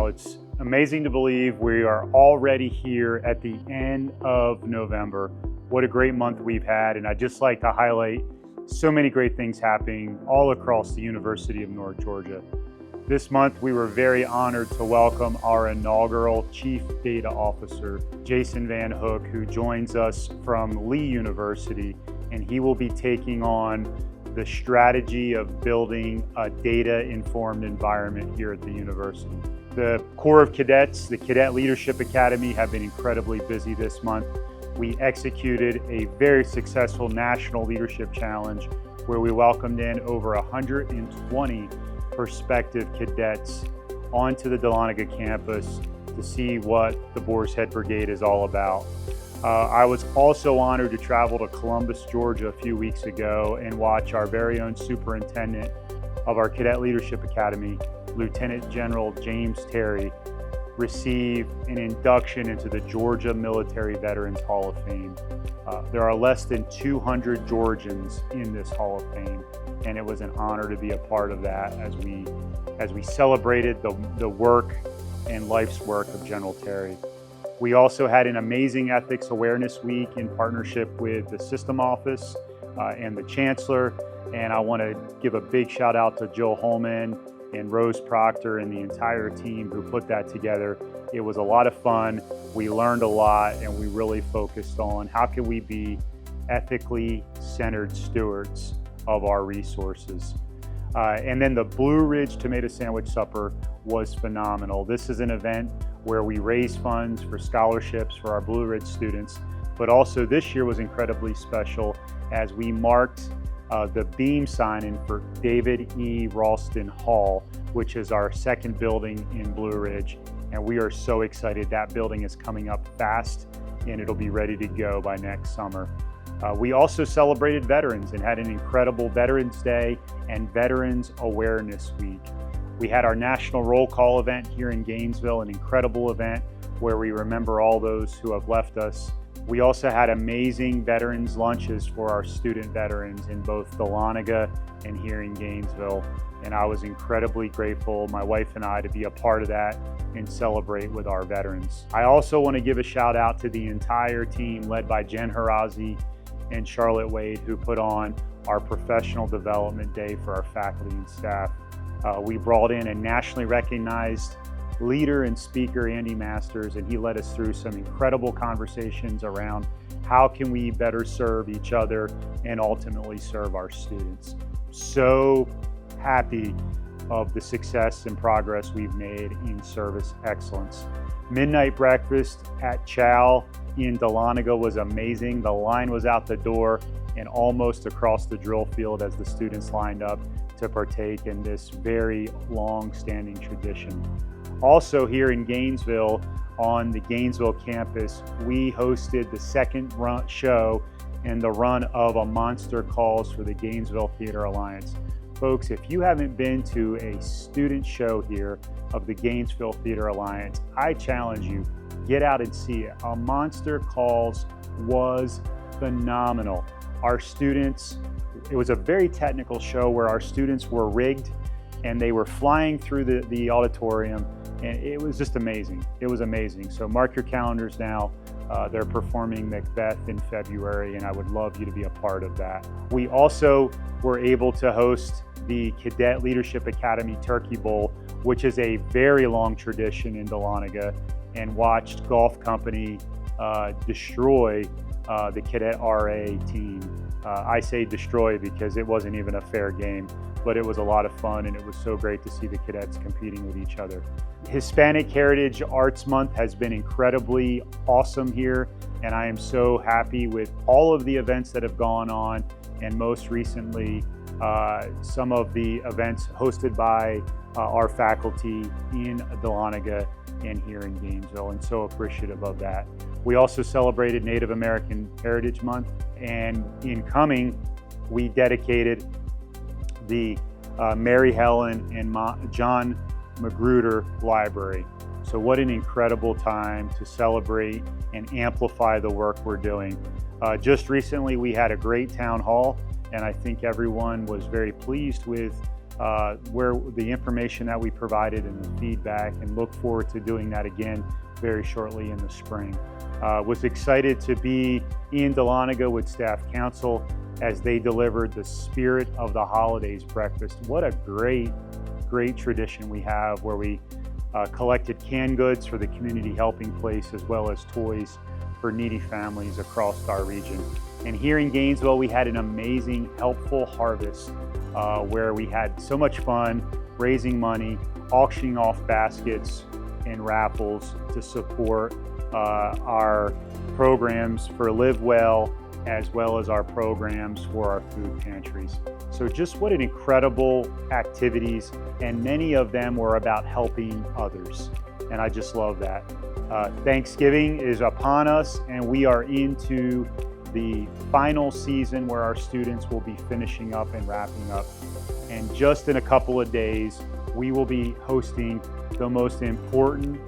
Wow, it's amazing to believe we are already here at the end of November. What a great month we've had, and I'd just like to highlight so many great things happening all across the University of North Georgia. This month, we were very honored to welcome our inaugural Chief Data Officer, Jason Van Hook, who joins us from Lee University, and he will be taking on the strategy of building a data-informed environment here at the university. The Corps of Cadets, the Cadet Leadership Academy, have been incredibly busy this month. We executed a very successful National Leadership Challenge where we welcomed in over 120 prospective cadets onto the Dahlonega campus to see what the Boar's Head Brigade is all about. I was also honored to travel to Columbus, Georgia a few weeks ago and watch our very own superintendent of our Cadet Leadership Academy, Lieutenant General James Terry, receive an induction into the Georgia Military Veterans Hall of Fame. There are less than 200 Georgians in this Hall of Fame, and it was an honor to be a part of that as we celebrated the work and life's work of General Terry. We also had an amazing Ethics Awareness Week in partnership with the System Office and the Chancellor, and I want to give a big shout out to Jill Holman and Rose Proctor and the entire team who put that together. It was a lot of fun. We learned a lot, and we really focused on how can we be ethically centered stewards of our resources. And then the Blue Ridge Tomato Sandwich Supper was phenomenal. This is an event where we raise funds for scholarships for our Blue Ridge students, but also this year was incredibly special as we marked the beam signing for David E. Ralston Hall, which is our second building in Blue Ridge. And we are so excited. That building is coming up fast and it'll be ready to go by next summer. We also celebrated veterans and had an incredible Veterans Day and Veterans Awareness Week. We had our national roll call event here in Gainesville, an incredible event where we remember all those who have left us. We also had amazing veterans lunches for our student veterans in both Dahlonega and here in Gainesville. And I was incredibly grateful, my wife and I, to be a part of that and celebrate with our veterans. I also want to give a shout out to the entire team led by Jen Harazi and Charlotte Wade, who put on our professional development day for our faculty and staff. We brought in a nationally recognized leader and speaker, Andy Masters, and he led us through some incredible conversations around how can we better serve each other and ultimately serve our students. So happy of the success and progress we've made in service excellence. Midnight breakfast at Chow in Dahlonega was amazing. The line was out the door and almost across the drill field as the students lined up to partake in this very long-standing tradition. Also here in Gainesville, on the Gainesville campus, we hosted the second show in the run of A Monster Calls for the Gainesville Theater Alliance. Folks, if you haven't been to a student show here of the Gainesville Theater Alliance, I challenge you, get out and see it. A Monster Calls was phenomenal. Our students, it was a very technical show where our students were rigged and they were flying through the auditorium, and it was just amazing. It was amazing. So mark your calendars now. They're performing Macbeth in February, and I would love you to be a part of that. We also were able to host the Cadet Leadership Academy Turkey Bowl, which is a very long tradition in Dahlonega, and watched Golf Company destroy the Cadet RA team. I say destroy because it wasn't even a fair game, but it was a lot of fun, and it was so great to see the cadets competing with each other. Hispanic Heritage Arts Month has been incredibly awesome here, and I am so happy with all of the events that have gone on, and most recently, some of the events hosted by our faculty in Dahlonega and here in Gainesville, and so appreciative of that. We also celebrated Native American Heritage Month, and in coming, we dedicated the Mary Helen and John Magruder Library. So what an incredible time to celebrate and amplify the work we're doing. Just recently, we had a great town hall, and I think everyone was very pleased with where the information that we provided and the feedback, and look forward to doing that again very shortly in the spring. Was excited to be in Dahlonega with staff council as they delivered the Spirit of the Holidays breakfast. What a great tradition we have, where we collected canned goods for the community helping place, as well as toys for needy families across our region. And here in Gainesville, we had an amazing, helpful harvest where we had so much fun raising money, auctioning off baskets and raffles to support our programs for Live Well, as well as our programs for our food pantries. So just what an incredible activities, and many of them were about helping others. And I just love that. Thanksgiving is upon us, and we are into the final season where our students will be finishing up and wrapping up. And just in a couple of days, we will be hosting the most important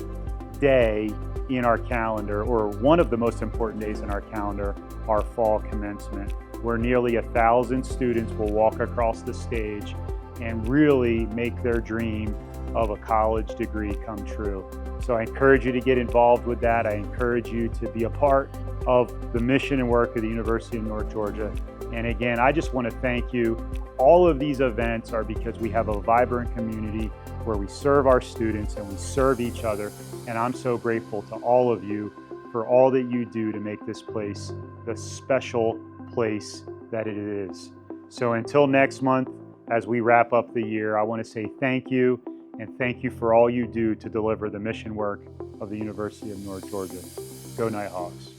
day in our calendar, or one of the most important days in our calendar, our fall commencement, where nearly 1,000 students will walk across the stage and really make their dream of a college degree come true. So I encourage you to get involved with that. I encourage you to be a part of the mission and work of the University of North Georgia. And again, I just want to thank you. All of these events are because we have a vibrant community where we serve our students and we serve each other. And I'm so grateful to all of you for all that you do to make this place the special place that it is. So until next month, as we wrap up the year, I want to say thank you, and thank you for all you do to deliver the mission work of the University of North Georgia. Go Nighthawks.